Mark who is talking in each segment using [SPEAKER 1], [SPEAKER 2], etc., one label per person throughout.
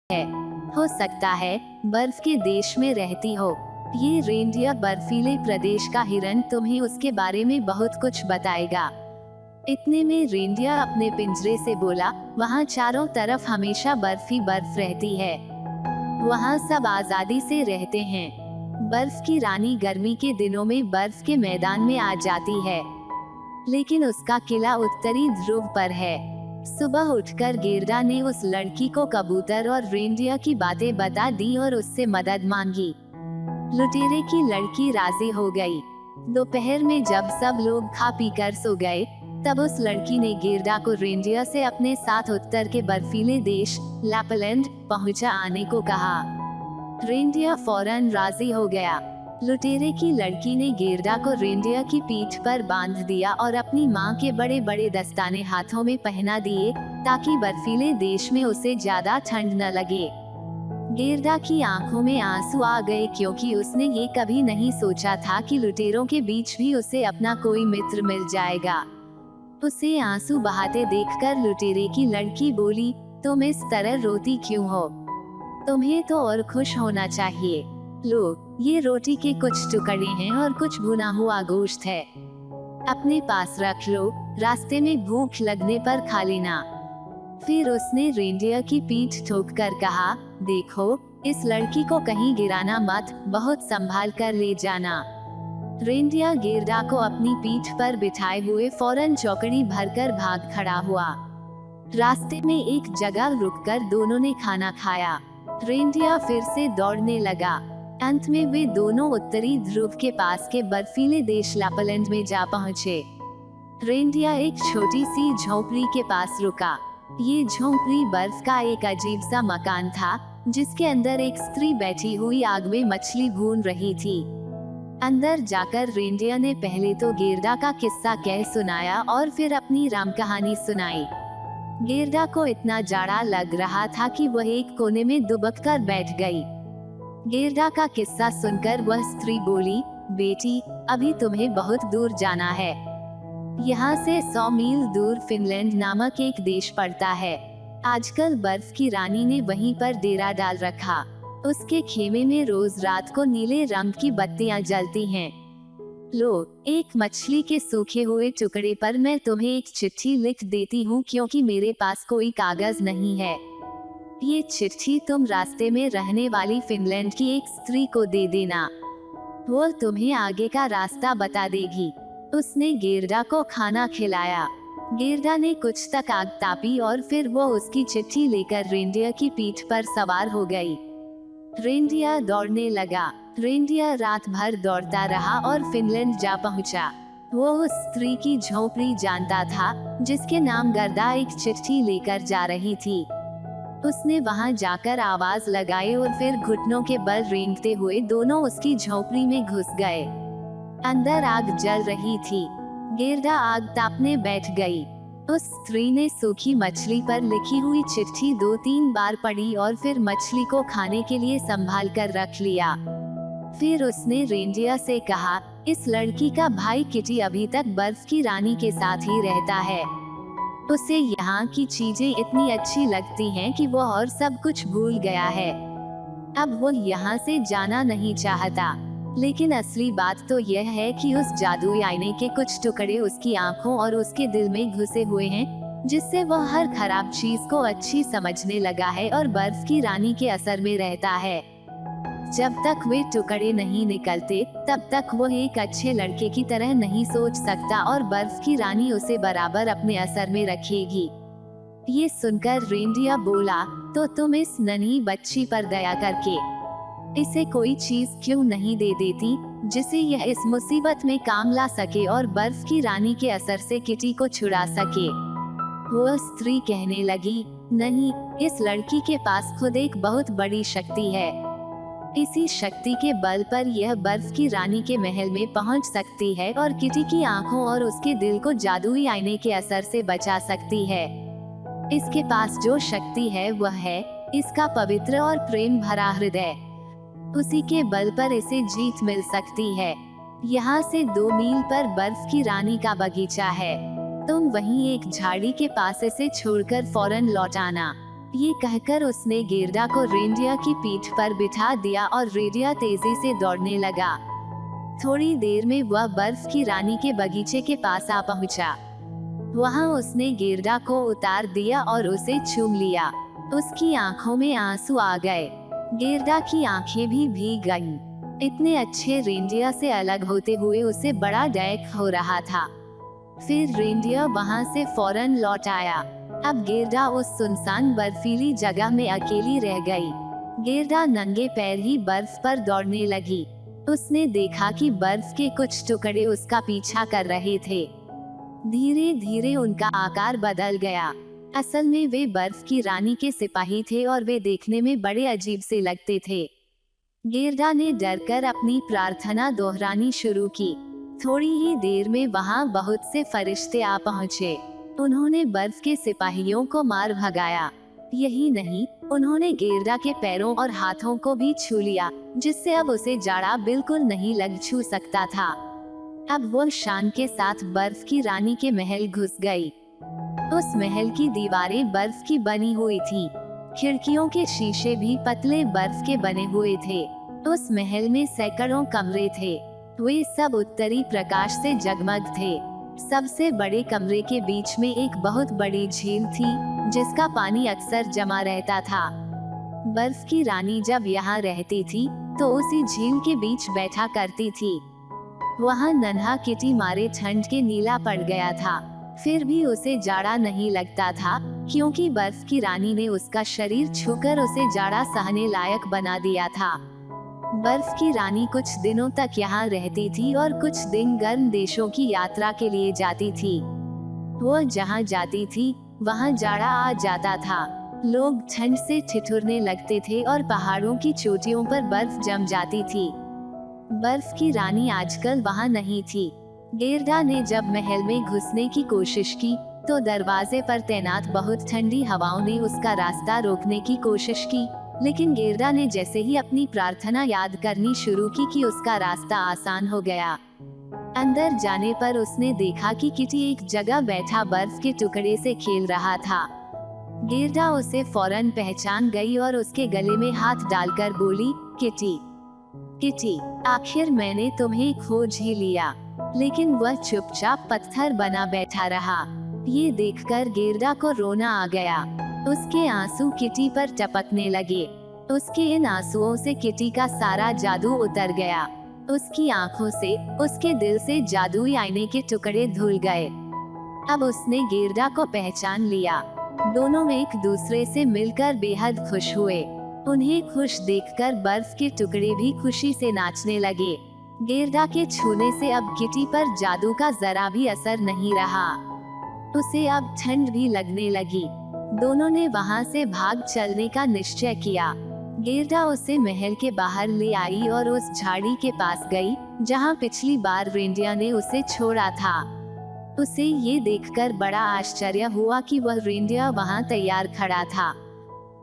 [SPEAKER 1] है। हो सकता है बर्फ के देश में रहती हो। ये रेनडियर बर्फीले प्रदेश का हिरन तुम्हें उसके बारे में बहुत कुछ बताएगा। इतने में रेनडियर अपने पिंजरे से बोला, वहाँ चारों तरफ हमेशा बर्फ ही बर्फ रहती है। वहाँ सब आजादी से रहते हैं। बर्फ की रानी गर्मी के दिनों में बर्फ के मैदान में आ जाती है, लेकिन उसका किला उत्तरी ध्रुव पर है। सुबह उठकर गेरडा ने उस लड़की को कबूतर और रेनडियर की बातें बता दी और उससे मदद मांगी। लुटेरे की लड़की राजी हो गई। दोपहर में जब सब लोग खा पी कर सो गए, तब उस लड़की ने गेरडा को रेनडियर से अपने साथ उत्तर के बर्फीले देश लैपलैंड पहुंचा आने को कहा। रेनडियर फौरन राजी हो गया। लुटेरे की लड़की ने गेरडा को रेनडियर की पीठ पर बांध दिया और अपनी माँ के बड़े बड़े दस्ताने हाथों में पहना दिए, ताकि बर्फीले देश में उसे ज्यादा ठंड न लगे। गेरडा की आंखों में आंसू आ गए, क्योंकि उसने ये कभी नहीं सोचा था कि लुटेरों के बीच भी उसे अपना कोई मित्र मिल जाएगा। उसे आंसू बहाते देखकर लुटेरे की लड़की बोली, तुम इस तरह रोती क्यों हो? तुम्हें तो और खुश होना चाहिए। लो, ये रोटी के कुछ टुकड़े हैं और कुछ भुना हुआ गोश्त है। अपने पास रख लो, रास्ते में भूख लगने पर खा लेना। फिर उसने रेनडियर की पीठ ठोककर कहा, देखो, इस लड़की को कहीं गिराना मत, बहुत संभाल कर ले जाना। रेनडियर गेरडा को अपनी पीठ पर बिठाए हुए फौरन चौकड़ी भरकर भाग खड़ा हुआ। रास्ते में एक जगह रुककर दोनों ने खाना खाया। रेनडियर फिर से दौड़ने लगा। अंत में वे दोनों उत्तरी ध्रुव के पास के बर्फीले देश लैपलैंड में जा पहुँचे। रेनडियर एक छोटी सी झोपड़ी के पास रुका। ये झोपड़ी बर्फ का एक अजीब सा मकान था, जिसके अंदर एक स्त्री बैठी हुई आग में मछली भून रही थी। अंदर जाकर रेनडियर ने पहले तो गेरडा का किस्सा कह सुनाया और फिर अपनी राम कहानी सुनाई। गेरडा को इतना जाड़ा लग रहा था कि वह एक कोने में दुबक कर बैठ गई। गेरडा का किस्सा सुनकर वह स्त्री बोली, बेटी, अभी तुम्हें बहुत दूर जाना है। यहाँ से 100 मील दूर फिनलैंड नामक एक देश पड़ता है। आजकल बर्फ की रानी ने वहीं पर डेरा डाल रखा। उसके खेमे में रोज रात को नीले रंग की बत्तियां जलती हैं। लो, एक मछली के सूखे हुए टुकड़े पर मैं तुम्हें एक चिट्ठी लिख देती हूँ, क्योंकि मेरे पास कोई कागज नहीं है। ये चिट्ठी तुम रास्ते में रहने वाली फिनलैंड की एक स्त्री को दे देना। वो तुम्हें आगे का रास्ता बता देगी। उसने गेरडा को खाना खिलाया। गेरडा ने कुछ तक आग तापी और फिर वो उसकी चिट्ठी लेकर रेनडियर की पीठ पर सवार हो गई। रेनडियर दौड़ने लगा। रेनडियर रात भर दौड़ता रहा और फिनलैंड जा पहुंचा। वो उस स्त्री की झोपड़ी जानता था, जिसके नाम गर्दा एक चिट्ठी लेकर जा रही थी। उसने वहां जाकर आवाज लगाई और फिर घुटनों के बल रेंगते हुए दोनों उसकी झोपड़ी में घुस गए। अंदर आग जल रही थी। गेरडा आग तापने बैठ गई। उस स्त्री ने सूखी मछली पर लिखी हुई चिट्ठी 2-3 बार पढ़ी और फिर मछली को खाने के लिए संभाल कर रख लिया। फिर उसने रेनडियर से कहा, इस लड़की का भाई किटी अभी तक बर्फ की रानी के साथ ही रहता है। उसे यहाँ की चीजें इतनी अच्छी लगती हैं कि वो और सब कुछ भूल गया है। अब वो यहाँ से जाना नहीं चाहता। लेकिन असली बात तो यह है कि उस जादुई आईने के कुछ टुकड़े उसकी आंखों और उसके दिल में घुसे हुए हैं, जिससे वह हर खराब चीज को अच्छी समझने लगा है और बर्फ की रानी के असर में रहता है। जब तक वे टुकड़े नहीं निकलते, तब तक वो एक अच्छे लड़के की तरह नहीं सोच सकता और बर्फ की रानी उसे बराबर अपने असर में रखेगी। ये सुनकर रेनडियर बोला, तो तुम इस नन्ही बच्ची पर दया करके इसे कोई चीज क्यों नहीं दे देती, जिसे यह इस मुसीबत में काम ला सके और बर्फ की रानी के असर से किटी को छुड़ा सके। वो स्त्री कहने लगी, नहीं, इस लड़की के पास खुद एक बहुत बड़ी शक्ति है। इसी शक्ति के बल पर यह बर्फ की रानी के महल में पहुंच सकती है और किटी की आंखों और उसके दिल को जादुई आईने के असर से बचा सकती है। इसके पास जो शक्ति है वह है इसका पवित्र और प्रेम भरा हृदय। उसी के बल पर इसे जीत मिल सकती है। यहाँ से 2 मील पर बर्फ की रानी का बगीचा है। तुम वहीं एक झाड़ी के पास इसे छोड़कर फौरन लौट आना। ये कहकर उसने गेरदा को रेंडियर की पीठ पर बिठा दिया और रेंडियर तेजी से दौड़ने लगा। थोड़ी देर में वह बर्फ की रानी के बगीचे के पास आ पहुंचा। वहां उसने गेरदा को उतार दिया और उसे चूम लिया। उसकी आंखों में आंसू आ गए। गेरदा की आंखें भी भीग गईं। इतने अच्छे रेंडियर से अलग होते हुए उसे बड़ा डर हो रहा था। फिर रेंडियर वहां से फौरन लौट आया। अब गेरदा उस सुनसान बर्फीली जगह में अकेली रह गई। गेरदा नंगे पैर ही बर्फ पर दौड़ने लगी। उसने देखा कि बर्फ के कुछ टुकड़े उसका पीछा कर रहे थे। धीरे धीरे उनका आकार बदल गया। असल में वे बर्फ की रानी के सिपाही थे और वे देखने में बड़े अजीब से लगते थे। गेरदा ने डरकर अपनी प्रार्थना दोहरानी शुरू की। थोड़ी ही देर में वहां बहुत से फरिश्ते आ पहुंचे। उन्होंने बर्फ के सिपाहियों को मार भगाया। यही नहीं, उन्होंने गेरदा के पैरों और हाथों को भी छू लिया, जिससे अब उसे जाड़ा बिल्कुल नहीं लग छू सकता था। अब वो शान के साथ बर्फ की रानी के महल घुस गई। उस महल की दीवारें बर्फ की बनी हुई थी। खिड़कियों के शीशे भी पतले बर्फ के बने हुए थे। उस महल में सैकड़ों कमरे थे। वे सब उत्तरी प्रकाश से जगमग थे। सबसे बड़े कमरे के बीच में एक बहुत बड़ी झील थी, जिसका पानी अक्सर जमा रहता था। बर्फ की रानी जब यहाँ रहती थी तो उसी झील के बीच बैठा करती थी। वहाँ नन्हा किटी मारे ठंड के नीला पड़ गया था। फिर भी उसे जाड़ा नहीं लगता था, क्योंकि बर्फ की रानी ने उसका शरीर छूकर उसे जाड़ा सहने लायक बना दिया था। बर्फ की रानी कुछ दिनों तक यहाँ रहती थी और कुछ दिन गर्म देशों की यात्रा के लिए जाती थी। वो जहाँ जाती थी वहाँ जाड़ा आ जाता था। लोग ठंड से ठिठुरने लगते थे और पहाड़ों की चोटियों पर बर्फ जम जाती थी। बर्फ की रानी आजकल वहाँ नहीं थी। गेरदा ने जब महल में घुसने की कोशिश की तो दरवाजे पर तैनात बहुत ठंडी हवाओं ने उसका रास्ता रोकने की कोशिश की, लेकिन गेरदा ने जैसे ही अपनी प्रार्थना याद करनी शुरू की कि उसका रास्ता आसान हो गया। अंदर जाने पर उसने देखा कि किटी एक जगह बैठा बर्फ के टुकड़े से खेल रहा था। गेरदा उसे फौरन पहचान गई और उसके गले में हाथ डालकर बोली, किटी, किटी, आखिर मैंने तुम्हें खोज ही लिया। लेकिन वह चुपचाप पत्थर बना बैठा रहा। ये देखकर गेरदा को रोना आ गया। उसके आंसू किटी पर टपकने लगे। उसके इन आंसुओं से किटी का सारा जादू उतर गया। उसकी आंखों से, उसके दिल से जादुई आईने के टुकड़े धुल गए। अब उसने गेरदा को पहचान लिया। दोनों एक दूसरे से मिलकर बेहद खुश हुए। उन्हें खुश देखकर बर्फ के टुकड़े भी खुशी से नाचने लगे। गेरदा के छूने से अब किटी पर जादू का जरा भी असर नहीं रहा। उसे अब ठंड भी लगने लगी। दोनों ने वहां से भाग चलने का निश्चय किया। गेरदा उसे महल के बाहर ले आई और उस झाड़ी के पास गई, जहां पिछली बार रेंडियर ने उसे छोड़ा था। उसे ये देखकर बड़ा आश्चर्य हुआ कि वह रेंडियर वहां तैयार खड़ा था।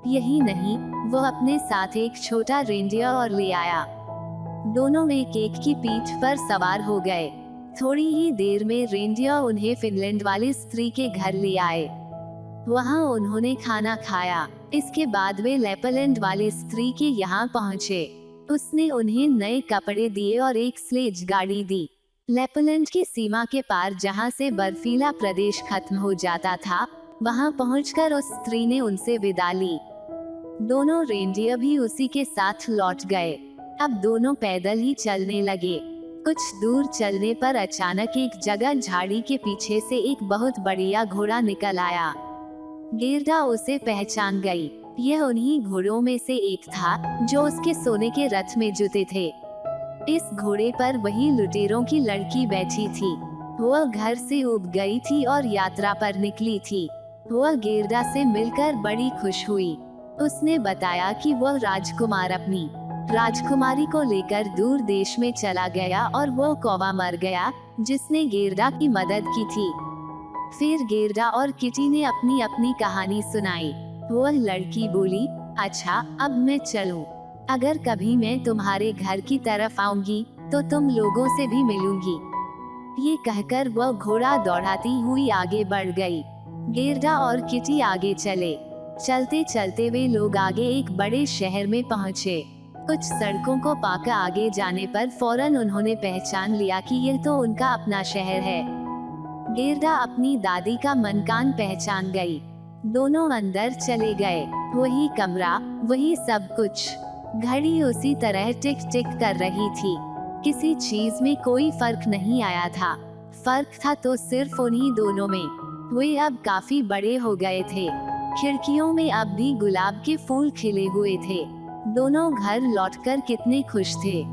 [SPEAKER 1] यही नहीं, वह अपने साथ एक छोटा रेंडियर और ले आया। दोनों एक एक की पीठ पर सवार हो गए। थोड़ी ही देर में रेंडियर उन्हें फिनलैंड वाली स्त्री के घर ले आए। वहां उन्होंने खाना खाया। इसके बाद वे लैपलैंड वाली स्त्री के यहाँ पहुँचे। उसने उन्हें नए कपड़े दिए और एक स्लेज गाड़ी दी। लैपलैंड की सीमा के पार, जहाँ से बर्फीला प्रदेश खत्म हो जाता था, वहां पहुंचकर उस स्त्री ने उनसे विदा ली। दोनों रेंडियर भी उसी के साथ लौट गए। अब दोनों पैदल ही चलने लगे। कुछ दूर चलने पर अचानक एक जगह झाड़ी के पीछे से एक बहुत बढ़िया घोड़ा निकल आया। गेरदा उसे पहचान गई। यह उन्हीं घोड़ों में से एक था जो उसके सोने के रथ में जुते थे। इस घोड़े पर वही लुटेरों की लड़की बैठी थी। वह घर से उब गई थी और यात्रा पर निकली थी। वह गेरदा से मिलकर बड़ी खुश हुई। उसने बताया कि वह राजकुमार अपनी राजकुमारी को लेकर दूर देश में चला गया और वो कौवा मर गया, जिसने गेरदा की मदद की थी। फिर गेरदा और किटी ने अपनी अपनी कहानी सुनाई। वह लड़की बोली, अच्छा, अब मैं चलूं। अगर कभी मैं तुम्हारे घर की तरफ आऊंगी तो तुम लोगों से भी मिलूंगी। ये कहकर वह घोड़ा दौड़ाती हुई आगे बढ़ गई। गेरदा और किटी आगे चले। चलते चलते वे लोग आगे एक बड़े शहर में पहुँचे। कुछ सड़कों को पाकर आगे जाने पर फौरन उन्होंने पहचान लिया कि यह तो उनका अपना शहर है। गेरदा अपनी दादी का मकान पहचान गई। दोनों अंदर चले गए। वही कमरा, वही सब कुछ। घड़ी उसी तरह टिक टिक कर रही थी। किसी चीज में कोई फर्क नहीं आया था। फर्क था तो सिर्फ उन्हीं दोनों में। वे अब काफी बड़े हो गए थे। खिड़कियों में अब भी गुलाब के फूल खिले हुए थे। दोनों घर लौटकर कितने खुश थे।